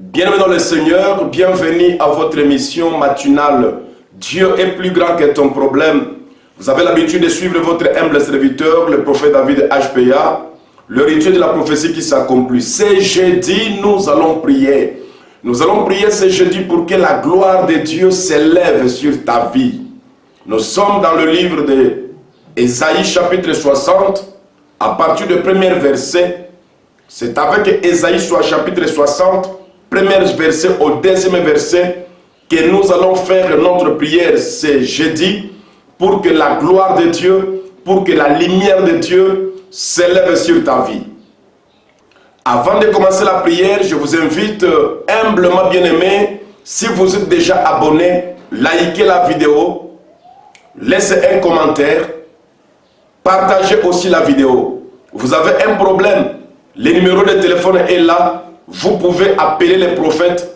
Bienvenue dans le Seigneur, bienvenue à votre émission matinale. Dieu est plus grand que ton problème. Vous avez l'habitude de suivre votre humble serviteur, le prophète David HPA, le rituel de la prophétie qui s'accomplit. Ce jeudi, nous allons prier. Nous allons prier ce jeudi pour que la gloire de Dieu s'élève sur ta vie. Nous sommes dans le livre d'Ésaïe chapitre 60, à partir du premier verset. C'est avec Ésaïe chapitre 60, premier verset au deuxième verset, que nous allons faire notre prière ce jeudi pour que la gloire de Dieu, pour que la lumière de Dieu s'élève sur ta vie. Avant de commencer la prière, je vous invite humblement, bien-aimés, si vous êtes déjà abonné, likez la vidéo, laissez un commentaire, partagez aussi la vidéo. Vous avez un problème, le numéro de téléphone est là, vous pouvez appeler les prophètes,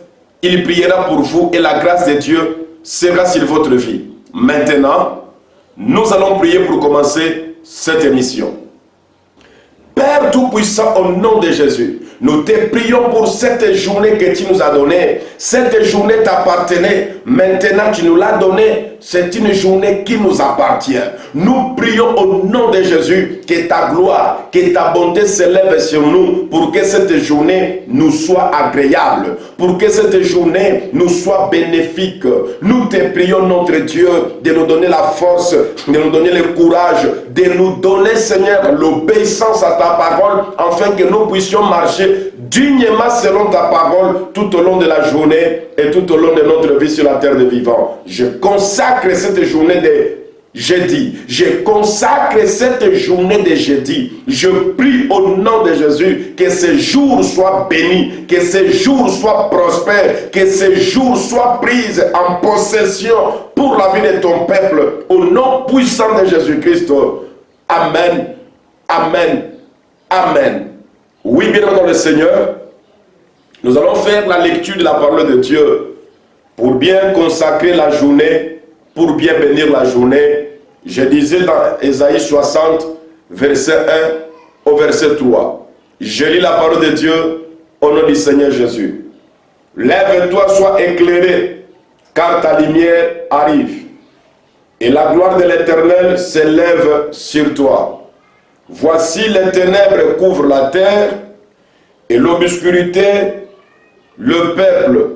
il priera pour vous et la grâce de Dieu sera sur votre vie. Maintenant, nous allons prier pour commencer cette émission. Père Tout-Puissant, au nom de Jésus, nous te prions pour cette journée que tu nous as donnée. Cette journée t'appartenait, maintenant tu nous l'as donnée. C'est une journée qui nous appartient. Nous prions au nom de Jésus que ta gloire, que ta bonté s'élève sur nous pour que cette journée nous soit agréable, pour que cette journée nous soit bénéfique. Nous te prions, notre Dieu, de nous donner la force, de nous donner le courage, de nous donner, Seigneur, l'obéissance à ta parole, afin que nous puissions marcher dignement selon ta parole tout au long de la journée et tout au long de notre vie sur la terre des vivants. Je consacre cette journée de jeudi. Je consacre cette journée de jeudi. Je prie au nom de Jésus que ce jour soit béni, que ce jour soit prospère, que ce jour soit pris en possession pour la vie de ton peuple. Au nom puissant de Jésus-Christ. Amen. Amen. Amen. Oui, bien dans le Seigneur, nous allons faire la lecture de la parole de Dieu pour bien consacrer la journée, pour bien bénir la journée. Je disais dans Ésaïe 60, verset 1 au verset 3. Je lis la parole de Dieu au nom du Seigneur Jésus. Lève-toi, sois éclairé, car ta lumière arrive, et la gloire de l'Éternel s'élève sur toi. Voici les ténèbres couvrent la terre, et l'obscurité le peuple.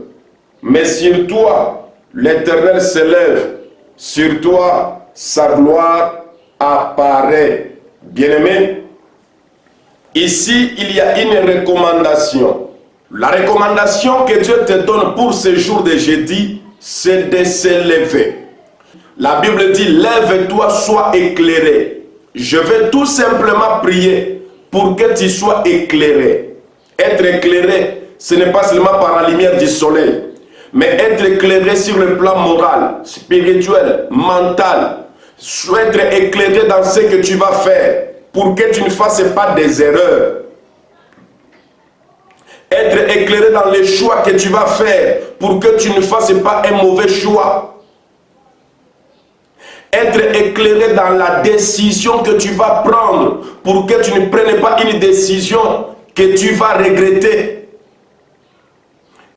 Mais sur toi, l'Éternel s'élève, sur toi, sa gloire apparaît. Bien-aimé, ici, il y a une recommandation. La recommandation que Dieu te donne pour ce jour de jeudi, c'est de s'élever. La Bible dit, lève-toi, sois éclairé. Je vais tout simplement prier pour que tu sois éclairé. Être éclairé, ce n'est pas seulement par la lumière du soleil, mais être éclairé sur le plan moral, spirituel, mental. Être éclairé dans ce que tu vas faire pour que tu ne fasses pas des erreurs. Être éclairé dans les choix que tu vas faire pour que tu ne fasses pas un mauvais choix. Être éclairé dans la décision que tu vas prendre pour que tu ne prennes pas une décision que tu vas regretter.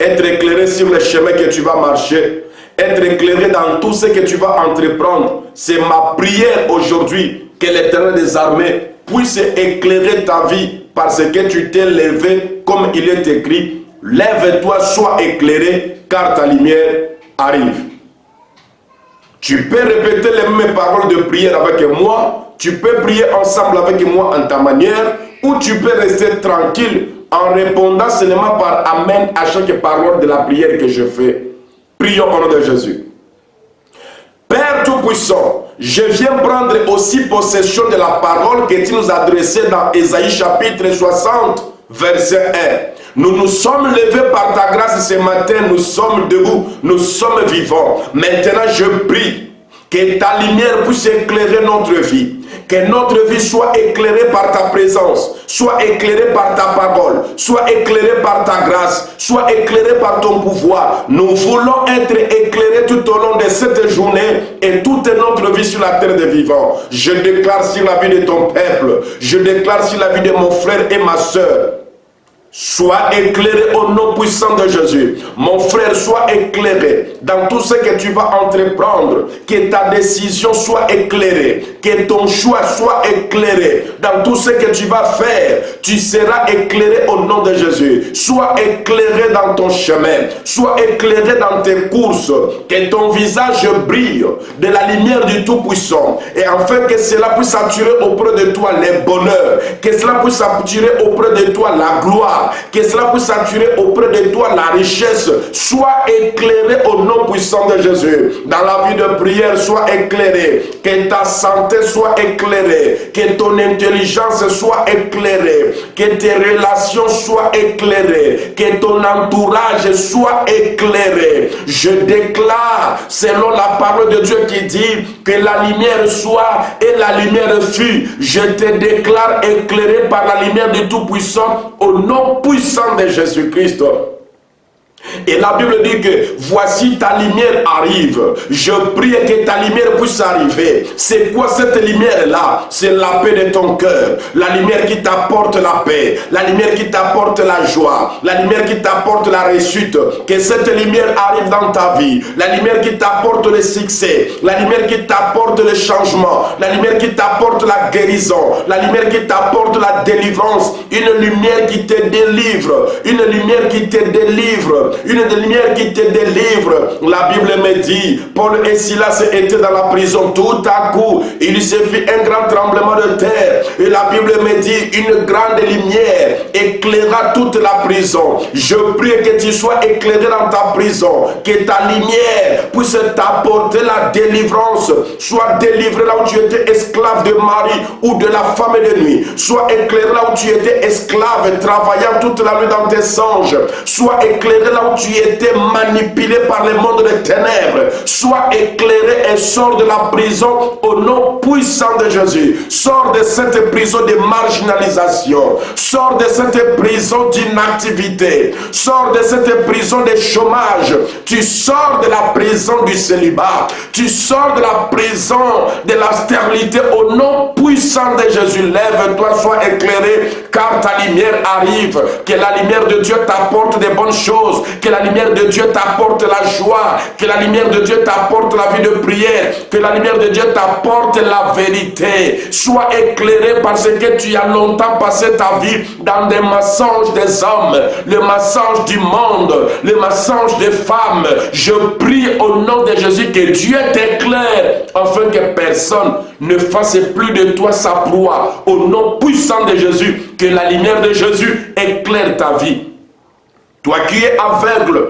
Être éclairé sur le chemin que tu vas marcher. Être éclairé dans tout ce que tu vas entreprendre. C'est ma prière aujourd'hui que l'Éternel des armées puisse éclairer ta vie parce que tu t'es levé comme il est écrit. Lève-toi, sois éclairé car ta lumière arrive. Tu peux répéter les mêmes paroles de prière avec moi. Tu peux prier ensemble avec moi en ta manière. Ou tu peux rester tranquille en répondant seulement par Amen à chaque parole de la prière que je fais. Prions au nom de Jésus. Père Tout-Puissant, je viens prendre aussi possession de la parole que tu nous as adressée dans Ésaïe chapitre 60, verset 1. Nous nous sommes levés par ta grâce ce matin, nous sommes debout, nous sommes vivants. Maintenant je prie que ta lumière puisse éclairer notre vie. Que notre vie soit éclairée par ta présence, soit éclairée par ta parole, soit éclairée par ta grâce, soit éclairée par ton pouvoir. Nous voulons être éclairés tout au long de cette journée et toute notre vie sur la terre des vivants. Je déclare sur la vie de ton peuple, je déclare sur la vie de mon frère et ma soeur, Sois éclairé au nom puissant de Jésus. Mon frère, sois éclairé dans tout ce que tu vas entreprendre. Que ta décision soit éclairée. Que ton choix soit éclairé. Dans tout ce que tu vas faire, tu seras éclairé au nom de Jésus. Sois éclairé dans ton chemin. Sois éclairé dans tes courses. Que ton visage brille de la lumière du Tout-Puissant. Et afin que cela puisse attirer auprès de toi les bonheurs. Que cela puisse attirer auprès de toi la gloire. Que cela puisse attirer auprès de toi la richesse. Sois éclairé au nom puissant de Jésus. Dans la vie de prière, sois éclairé. Que ta santé soit éclairée. Que ton intelligence soit éclairée. Que tes relations soient éclairées. Que ton entourage soit éclairé. Je déclare, selon la parole de Dieu qui dit que la lumière soit et la lumière fut. Je te déclare éclairé par la lumière du Tout-Puissant au nom puissant de Jésus-Christ. Et la Bible dit que voici ta lumière arrive. Je prie que ta lumière puisse arriver. C'est quoi cette lumière-là? C'est la paix de ton cœur. La lumière qui t'apporte la paix. La lumière qui t'apporte la joie. La lumière qui t'apporte la réussite. Que cette lumière arrive dans ta vie. La lumière qui t'apporte le succès. La lumière qui t'apporte le changement. La lumière qui t'apporte la guérison. La lumière qui t'apporte la délivrance. Une lumière qui te délivre. Une lumière qui te délivre. Une lumière qui te délivre. La Bible me dit, Paul et Silas étaient dans la prison. Tout à coup, il se fit un grand tremblement de terre. Et la Bible me dit, une grande lumière éclaira toute la prison. Je prie que tu sois éclairé dans ta prison. Que ta lumière puisse t'apporter la délivrance. Sois délivré là où tu étais esclave de mari ou de la femme de nuit. Sois éclairé là où tu étais esclave, travaillant toute la nuit dans tes songes. Sois éclairé là où tu étais manipulé par le monde des ténèbres. Sois éclairé et sors de la prison au nom puissant de Jésus. Sors de cette prison de marginalisation. Sors de cette prison d'inactivité. Sors de cette prison de chômage. Tu sors de la prison du célibat. Tu sors de la prison de la stérilité au nom puissant de Jésus. Lève-toi, sois éclairé, car ta lumière arrive. Que la lumière de Dieu t'apporte des bonnes choses. Que la lumière de Dieu t'apporte la joie. Que la lumière de Dieu t'apporte la vie de prière. Que la lumière de Dieu t'apporte la vérité. Sois éclairé parce que tu as longtemps passé ta vie dans des mensonges des hommes, le mensonge du monde, le mensonge des femmes. Je prie au nom de Jésus que Dieu t'éclaire afin que personne ne fasse plus de toi sa proie. Au nom puissant de Jésus, que la lumière de Jésus éclaire ta vie. Toi qui es aveugle,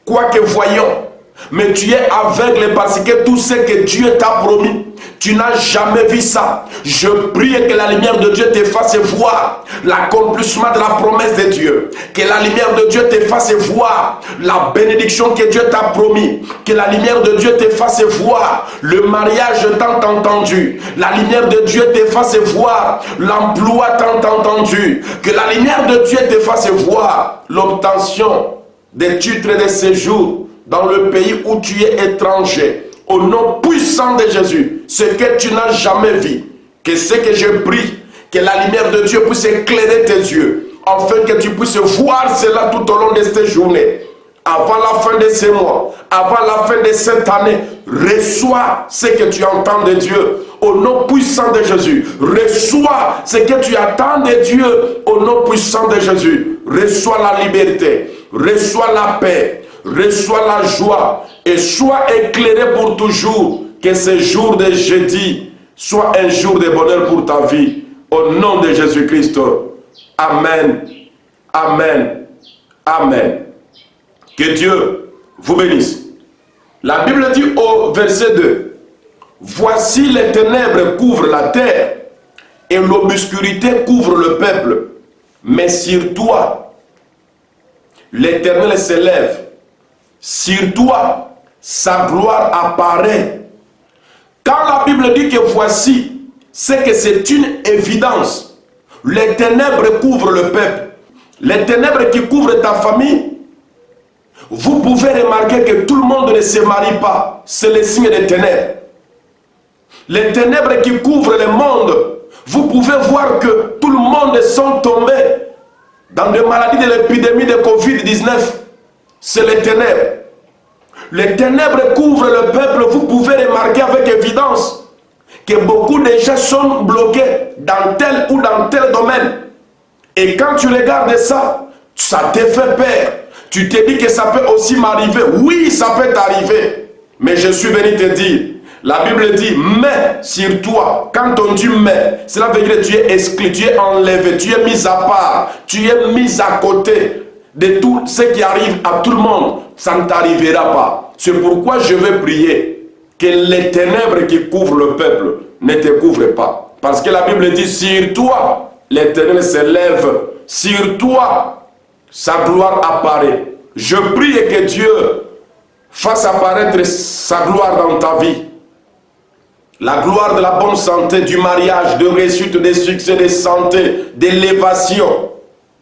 quoique voyant, mais tu es aveugle parce que tout ce que Dieu t'a promis, tu n'as jamais vu ça. Je prie que la lumière de Dieu te fasse voir l'accomplissement de la promesse de Dieu. Que la lumière de Dieu te fasse voir la bénédiction que Dieu t'a promis. Que la lumière de Dieu te fasse voir le mariage tant entendu. La lumière de Dieu te fasse voir l'emploi tant entendu. Que la lumière de Dieu te fasse voir l'obtention des titres de séjour dans le pays où tu es étranger. Au nom puissant de Jésus, ce que tu n'as jamais vu, que ce que je prie, que la lumière de Dieu puisse éclairer tes yeux, afin que tu puisses voir cela tout au long de cette journée. Avant la fin de ce mois, avant la fin de cette année, reçois ce que tu entends de Dieu. Au nom puissant de Jésus, reçois ce que tu attends de Dieu. Au nom puissant de Jésus, reçois la liberté, reçois la paix, reçois la joie et sois éclairé pour toujours. Que ce jour de jeudi soit un jour de bonheur pour ta vie. Au nom de Jésus-Christ. Amen. Amen. Amen. Que Dieu vous bénisse. La Bible dit au verset 2, voici les ténèbres couvrent la terre et l'obscurité couvre le peuple. Mais sur toi, l'Éternel s'élève. Sur toi, sa gloire apparaît. Quand la Bible dit que voici, c'est que c'est une évidence. Les ténèbres couvrent le peuple. Les ténèbres qui couvrent ta famille, vous pouvez remarquer que tout le monde ne se marie pas. C'est le signe des ténèbres. Les ténèbres qui couvrent le monde, vous pouvez voir que tout le monde sont tombés dans des maladies de l'épidémie de Covid-19, c'est les ténèbres. Les ténèbres couvrent le peuple. Vous pouvez remarquer avec évidence que beaucoup de gens sont bloqués dans tel ou dans tel domaine. Et quand tu regardes ça, ça te fait peur. Tu te dis que ça peut aussi m'arriver. Oui, ça peut t'arriver. Mais je suis venu te dire, la Bible dit, mais sur toi. Quand on dit mais, cela veut dire que tu es exclu, tu es enlevé, tu es mis à part, tu es mis à côté de tout ce qui arrive à tout le monde. Ça ne t'arrivera pas. C'est pourquoi je vais prier que les ténèbres qui couvrent le peuple ne te couvrent pas. Parce que la Bible dit, sur toi, l'Éternel s'élève, sur toi, sa gloire apparaît. Je prie que Dieu fasse apparaître sa gloire dans ta vie. La gloire de la bonne santé, du mariage, de réussite, de succès, de santé, d'élévation.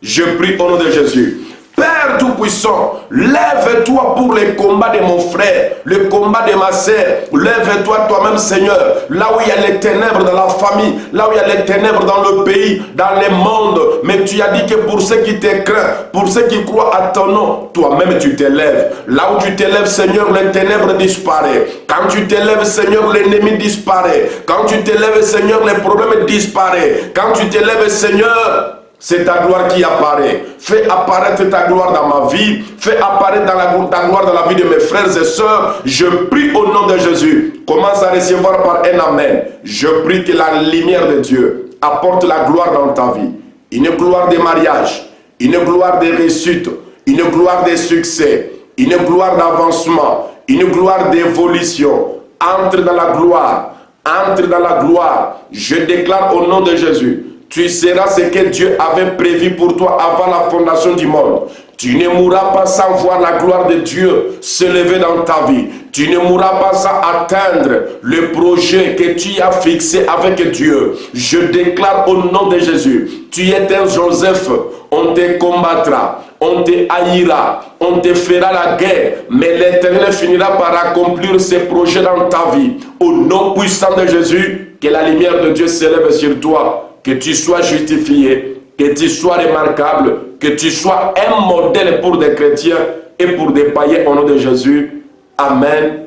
Je prie au nom de Jésus. Père Tout-Puissant, lève-toi pour le combat de mon frère, le combat de ma sœur. Lève-toi toi-même, Seigneur, là où il y a les ténèbres dans la famille, là où il y a les ténèbres dans le pays, dans le monde. Mais tu as dit que pour ceux qui te craignent, pour ceux qui croient à ton nom, toi-même tu t'élèves. Là où tu t'élèves, Seigneur, les ténèbres disparaissent. Quand tu t'élèves, Seigneur, l'ennemi disparaît. Quand tu t'élèves, Seigneur, les problèmes disparaissent. Quand tu t'élèves, Seigneur, c'est ta gloire qui apparaît. Fais apparaître ta gloire dans ma vie. Fais apparaître ta gloire dans la vie de mes frères et sœurs. Je prie au nom de Jésus. Commence à recevoir par un amen. Je prie que la lumière de Dieu apporte la gloire dans ta vie. Une gloire de mariage, une gloire de réussite, une gloire de succès, une gloire d'avancement, une gloire d'évolution. Entre dans la gloire. Entre dans la gloire. Je déclare au nom de Jésus. Tu seras ce que Dieu avait prévu pour toi avant la fondation du monde. Tu ne mourras pas sans voir la gloire de Dieu s'élever dans ta vie. Tu ne mourras pas sans atteindre le projet que tu as fixé avec Dieu. Je déclare au nom de Jésus, tu es un Joseph, on te combattra, on te haïra, on te fera la guerre, mais l'Éternel finira par accomplir ses projets dans ta vie. Au nom puissant de Jésus, que la lumière de Dieu s'élève sur toi. Que tu sois justifié, que tu sois remarquable, que tu sois un modèle pour des chrétiens et pour des païens au nom de Jésus. Amen,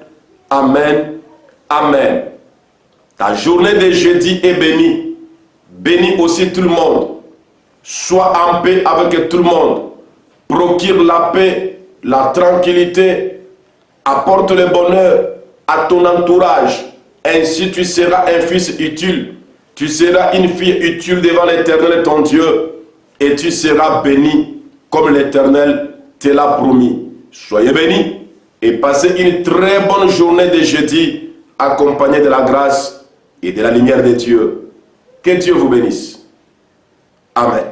amen, amen. Ta journée de jeudi est bénie. Bénis aussi tout le monde. Sois en paix avec tout le monde. Procure la paix, la tranquillité. Apporte le bonheur à ton entourage. Ainsi tu seras un fils utile. Tu seras une fille utile devant l'Éternel ton Dieu et tu seras béni comme l'Éternel te l'a promis. Soyez bénis et passez une très bonne journée de jeudi accompagnée de la grâce et de la lumière de Dieu. Que Dieu vous bénisse. Amen.